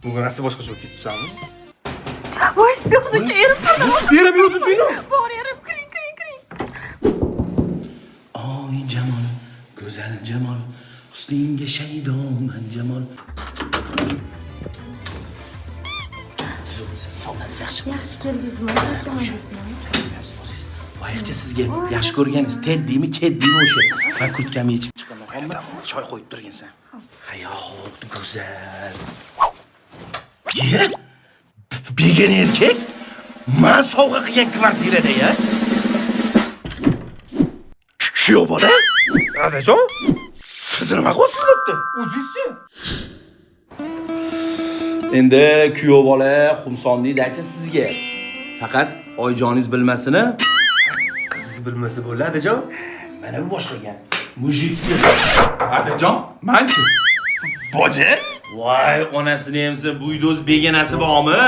Bugun asli boshqacha bo'lib ketibsanmi? Voy, Behzodga erim qoldi. Erim yo'q tutmayman. Bor erim, kiring. Oy jamol, go'zal jamol, husningga shaydoman jamol. Siz sonlaringiz yaxshi. Yaxshi keldingizmi? Charchamadingizmi? Voyaqcha sizga yaxshi ko'rganingiz teddimi, keddimi o'sha. Men kurtkamni yechib chiqaman. Choy qo'yib turgansan. Hayot go'zal. Ye? Begona erkak? Men sovg'a qilgan kvartirada ya. Kuyov bola? Adajon? Siz nima qilyapsizlar? O'zingizchi? Endi kuyov bola xumsonni dacha sizga. Faqat oyijoningiz bilmasini. Siz bilmasa bo'ladi, adajon. Mana bu boshqagan. Mujiksiz. Adajon, manchi. Boja? Voy, onasini emsa, buydo'z begonasi bormi?